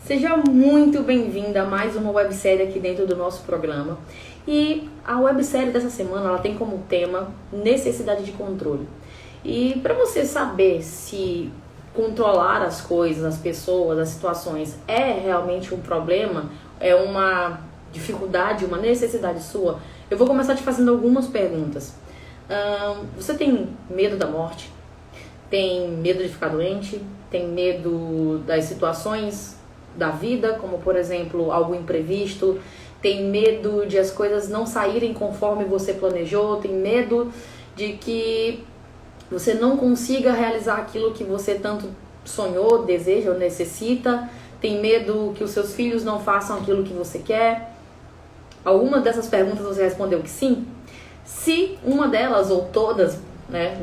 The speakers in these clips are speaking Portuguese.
Seja muito bem-vinda a mais uma websérie aqui dentro do nosso programa. E a websérie dessa semana ela tem como tema necessidade de controle. E para você saber se controlar as coisas, as pessoas, as situações é realmente um problema, é uma dificuldade, uma necessidade sua, eu vou começar te fazendo algumas perguntas. Você tem medo da morte? Tem medo de ficar doente? Tem medo das situações da vida, como por exemplo algo imprevisto? Tem medo de as coisas não saírem conforme você planejou? Tem medo de que você não consiga realizar aquilo que você tanto sonhou, deseja ou necessita? Tem medo que os seus filhos não façam aquilo que você quer? Alguma dessas perguntas você respondeu que sim? Se uma delas ou todas,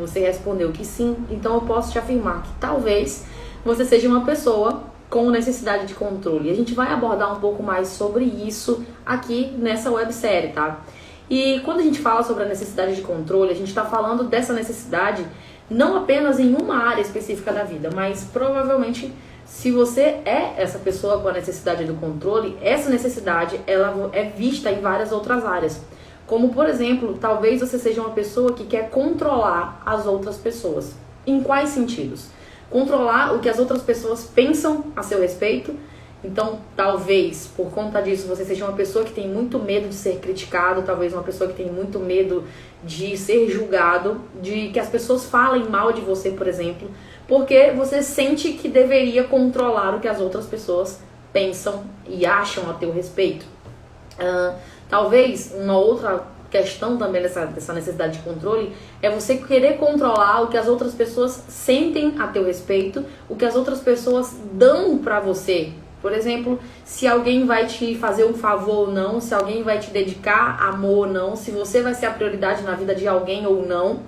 você respondeu que sim, então eu posso te afirmar que talvez você seja uma pessoa com necessidade de controle. E a gente vai abordar um pouco mais sobre isso aqui nessa websérie, tá? E quando a gente fala sobre a necessidade de controle, a gente está falando dessa necessidade não apenas em uma área específica da vida, mas provavelmente se você é essa pessoa com a necessidade do controle, essa necessidade ela é vista em várias outras áreas. Como, por exemplo, talvez você seja uma pessoa que quer controlar as outras pessoas. Em quais sentidos? Controlar o que as outras pessoas pensam a seu respeito. Então, talvez, por conta disso, você seja uma pessoa que tem muito medo de ser criticado, talvez uma pessoa que tem muito medo de ser julgado, de que as pessoas falem mal de você, por exemplo, porque você sente que deveria controlar o que as outras pessoas pensam e acham a teu respeito. Talvez uma outra questão também dessa necessidade de controle é você querer controlar o que as outras pessoas sentem a teu respeito, o que as outras pessoas dão pra você. Por exemplo, se alguém vai te fazer um favor ou não, se alguém vai te dedicar amor ou não, se você vai ser a prioridade na vida de alguém ou não.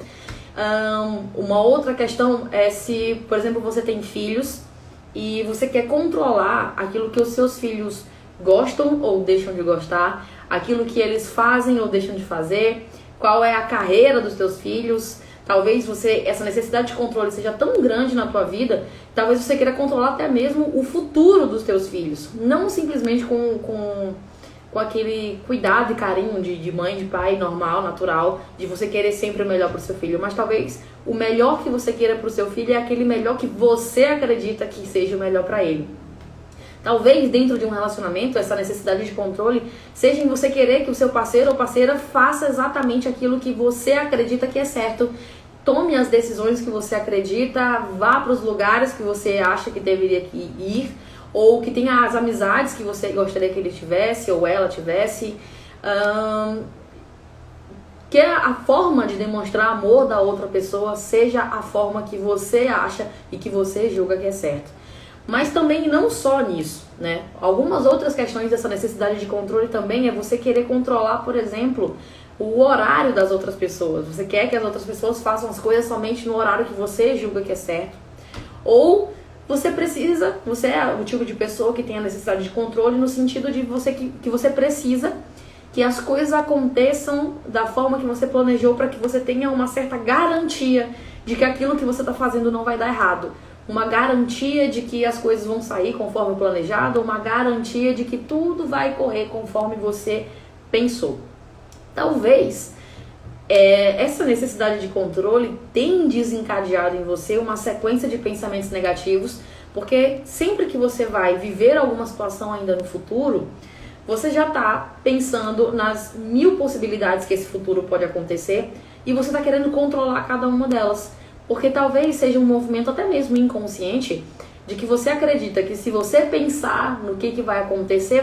Uma outra questão é se, por exemplo, você tem filhos e você quer controlar aquilo que os seus filhos gostam ou deixam de gostar, aquilo que eles fazem ou deixam de fazer, qual é a carreira dos teus filhos. Talvez essa necessidade de controle seja tão grande na tua vida, talvez você queira controlar até mesmo o futuro dos teus filhos, não simplesmente com aquele cuidado e carinho de mãe, de pai normal, natural, de você querer sempre o melhor pro seu filho, mas talvez o melhor que você queira pro seu filho é aquele melhor que você acredita que seja o melhor para ele. Talvez dentro de um relacionamento, essa necessidade de controle seja em você querer que o seu parceiro ou parceira faça exatamente aquilo que você acredita que é certo. Tome as decisões que você acredita, vá para os lugares que você acha que deveria ir, ou que tenha as amizades que você gostaria que ele tivesse ou ela tivesse. Que a forma de demonstrar amor da outra pessoa seja a forma que você acha e que você julga que é certo. Mas também não só nisso, né? Algumas outras questões dessa necessidade de controle também é você querer controlar, por exemplo, o horário das outras pessoas. Você quer que as outras pessoas façam as coisas somente no horário que você julga que é certo. Ou você é o tipo de pessoa que tem a necessidade de controle no sentido de que você precisa que as coisas aconteçam da forma que você planejou para que você tenha uma certa garantia de que aquilo que você está fazendo não vai dar errado. Uma garantia de que as coisas vão sair conforme planejado, uma garantia de que tudo vai correr conforme você pensou. Talvez essa necessidade de controle tenha desencadeado em você uma sequência de pensamentos negativos, porque sempre que você vai viver alguma situação ainda no futuro, você já está pensando nas 1000 possibilidades que esse futuro pode acontecer e você está querendo controlar cada uma delas. Porque talvez seja um movimento até mesmo inconsciente de que você acredita que se você pensar no que vai acontecer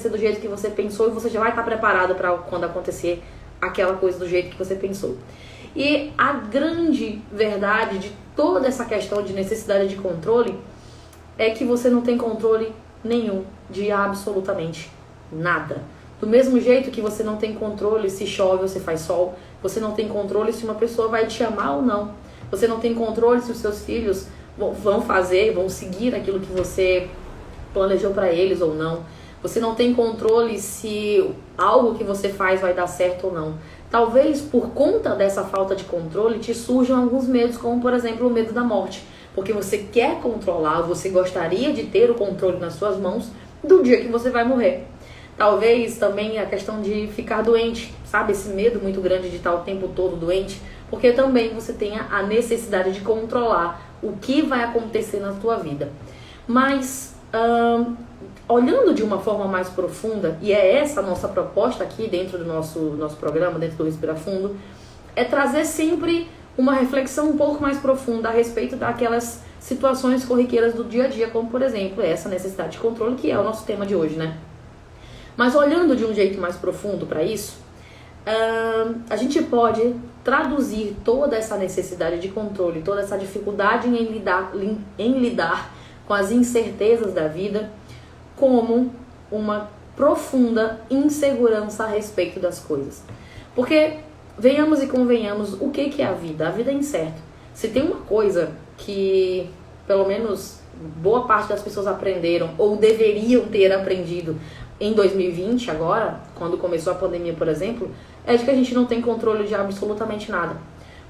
do jeito que você pensou e você já vai estar preparado para quando acontecer aquela coisa do jeito que você pensou. E a grande verdade de toda essa questão de necessidade de controle é que você não tem controle nenhum de absolutamente nada. Do mesmo jeito que você não tem controle se chove ou se faz sol, você não tem controle se uma pessoa vai te amar ou não. Você não tem controle se os seus filhos vão seguir aquilo que você planejou para eles ou não. Você não tem controle se algo que você faz vai dar certo ou não. Talvez por conta dessa falta de controle te surjam alguns medos, como por exemplo o medo da morte. porque você quer controlar, você gostaria de ter o controle nas suas mãos do dia que você vai morrer. Talvez também a questão de ficar doente, sabe? Esse medo muito grande de estar o tempo todo doente, porque também você tem a necessidade de controlar o que vai acontecer na sua vida. Mas, olhando de uma forma mais profunda, e é essa a nossa proposta aqui dentro do nosso programa, dentro do Respira Fundo, é trazer sempre uma reflexão um pouco mais profunda a respeito daquelas situações corriqueiras do dia a dia, como por exemplo essa necessidade de controle, que é o nosso tema de hoje, né? Mas olhando de um jeito mais profundo para isso, a gente pode traduzir toda essa necessidade de controle, toda essa dificuldade em lidar com as incertezas da vida, como uma profunda insegurança a respeito das coisas. Porque, venhamos e convenhamos, o que é a vida? A vida é incerta. Se tem uma coisa que, pelo menos, boa parte das pessoas aprenderam, ou deveriam ter aprendido em 2020, agora, quando começou a pandemia, por exemplo, é de que a gente não tem controle de absolutamente nada.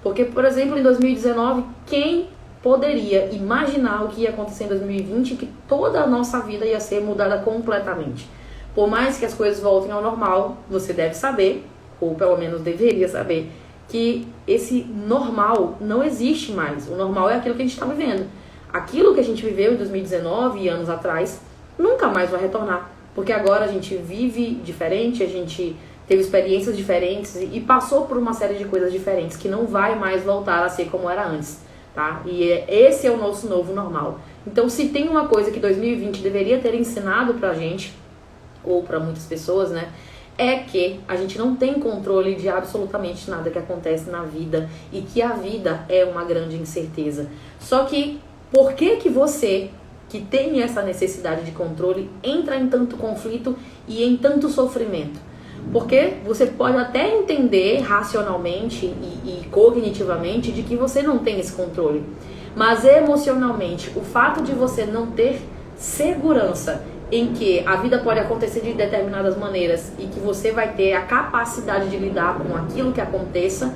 Porque, por exemplo, em 2019, quem poderia imaginar o que ia acontecer em 2020, que toda a nossa vida ia ser mudada completamente? Por mais que as coisas voltem ao normal, você deve saber, ou pelo menos deveria saber, que esse normal não existe mais. O normal é aquilo que a gente está vivendo. Aquilo que a gente viveu em 2019 e anos atrás, nunca mais vai retornar. Porque agora a gente vive diferente, a gente teve experiências diferentes e passou por uma série de coisas diferentes que não vai mais voltar a ser como era antes, tá? E esse é o nosso novo normal. Então, se tem uma coisa que 2020 deveria ter ensinado pra gente, ou pra muitas pessoas, né, é que a gente não tem controle de absolutamente nada que acontece na vida e que a vida é uma grande incerteza. Só que, por que você, que tem essa necessidade de controle, entra em tanto conflito e em tanto sofrimento? Porque você pode até entender racionalmente e cognitivamente de que você não tem esse controle, mas emocionalmente, o fato de você não ter segurança em que a vida pode acontecer de determinadas maneiras e que você vai ter a capacidade de lidar com aquilo que aconteça,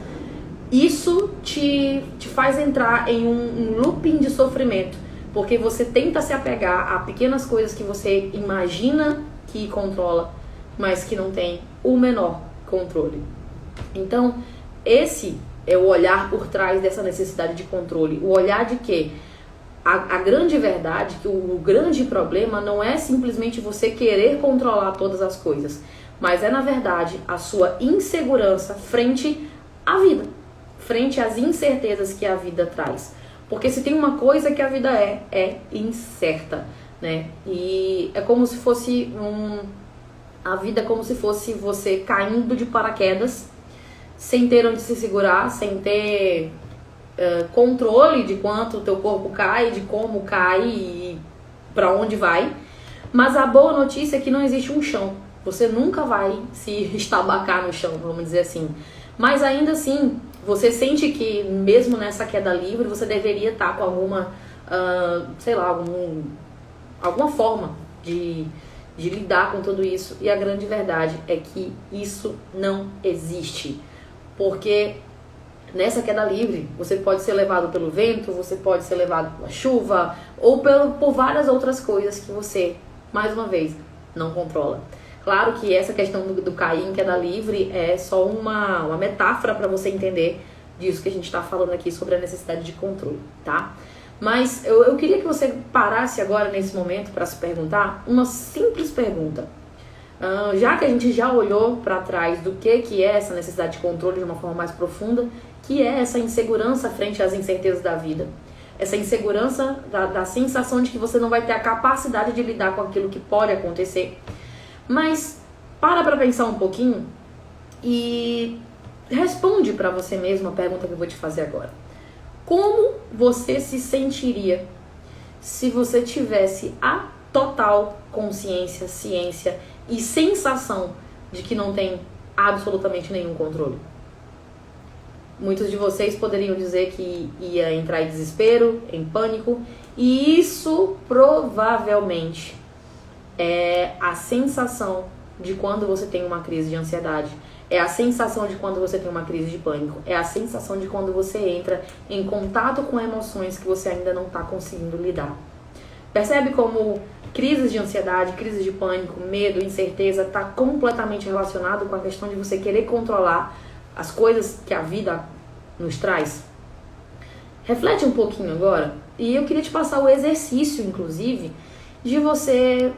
isso te faz entrar em um looping de sofrimento, porque você tenta se apegar a pequenas coisas que você imagina que controla, mas que não tem o menor controle. Então, esse é o olhar por trás dessa necessidade de controle. O olhar de que a grande verdade, que o grande problema não é simplesmente você querer controlar todas as coisas, mas é, na verdade, a sua insegurança frente à vida, frente às incertezas que a vida traz. Porque se tem uma coisa que a vida é incerta, né? E é como se fosse a vida é como se fosse você caindo de paraquedas, sem ter onde se segurar, sem ter controle de quanto o teu corpo cai, de como cai e para onde vai. Mas a boa notícia é que não existe um chão. Você nunca vai se estabacar no chão, vamos dizer assim. Mas ainda assim, você sente que mesmo nessa queda livre, você deveria estar com alguma, sei lá, alguma forma de lidar com tudo isso. E a grande verdade é que isso não existe. Porque nessa queda livre, você pode ser levado pelo vento, você pode ser levado pela chuva, ou por várias outras coisas que você, mais uma vez, não controla. Claro que essa questão do cair em queda livre é só uma metáfora para você entender disso que a gente está falando aqui sobre a necessidade de controle, tá? Mas eu queria que você parasse agora nesse momento para se perguntar uma simples pergunta. Já que a gente já olhou para trás do que é essa necessidade de controle de uma forma mais profunda, que é essa insegurança frente às incertezas da vida, essa insegurança da sensação de que você não vai ter a capacidade de lidar com aquilo que pode acontecer. Mas para pensar um pouquinho e responde para você mesmo a pergunta que eu vou te fazer agora. Como você se sentiria se você tivesse a total consciência, ciência e sensação de que não tem absolutamente nenhum controle? Muitos de vocês poderiam dizer que ia entrar em desespero, em pânico, e isso provavelmente é a sensação de quando você tem uma crise de ansiedade. É a sensação de quando você tem uma crise de pânico. É a sensação de quando você entra em contato com emoções que você ainda não está conseguindo lidar. Percebe como crises de ansiedade, crises de pânico, medo, incerteza está completamente relacionado com a questão de você querer controlar as coisas que a vida nos traz? Reflete um pouquinho agora. E eu queria te passar o exercício, inclusive, de você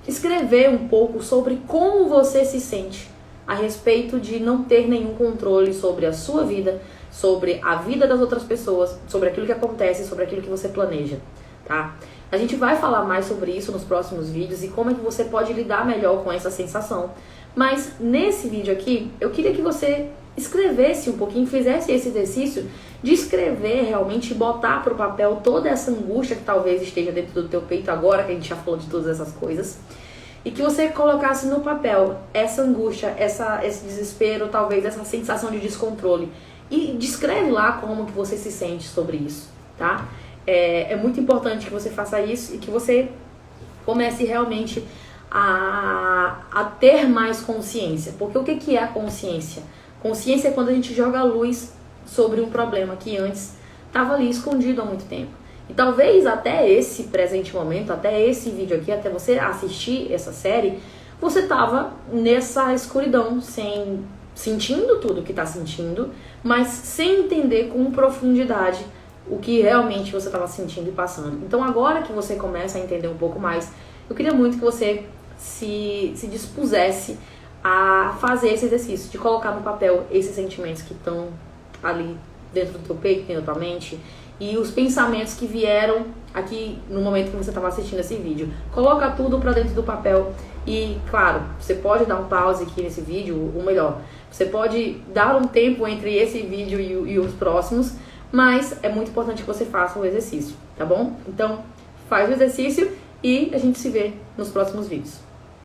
escrever um pouco sobre como você se sente a respeito de não ter nenhum controle sobre a sua vida, sobre a vida das outras pessoas, sobre aquilo que acontece, sobre aquilo que você planeja, tá? A gente vai falar mais sobre isso nos próximos vídeos e como é que você pode lidar melhor com essa sensação. Mas nesse vídeo aqui, eu queria que você escrevesse um pouquinho, fizesse esse exercício de escrever realmente e botar para o papel toda essa angústia que talvez esteja dentro do teu peito agora, que a gente já falou de todas essas coisas. E que você colocasse no papel essa angústia, esse desespero, talvez essa sensação de descontrole. E descreve lá como que você se sente sobre isso, tá? É muito importante que você faça isso e que você comece realmente a ter mais consciência. Porque o que é a consciência? Consciência é quando a gente joga a luz sobre um problema que antes estava ali escondido há muito tempo. E talvez até esse presente momento, até esse vídeo aqui, até você assistir essa série, você estava nessa escuridão, sentindo tudo que está sentindo, mas sem entender com profundidade o que realmente você estava sentindo e passando. Então agora que você começa a entender um pouco mais, eu queria muito que você se dispusesse a fazer esse exercício, de colocar no papel esses sentimentos que estão ali dentro do teu peito, dentro da tua mente, e os pensamentos que vieram aqui no momento que você estava assistindo esse vídeo. Coloca tudo pra dentro do papel e, claro, você pode dar um pause aqui nesse vídeo, ou melhor, você pode dar um tempo entre esse vídeo e os próximos, mas é muito importante que você faça o exercício, tá bom? Então, faz o exercício e a gente se vê nos próximos vídeos.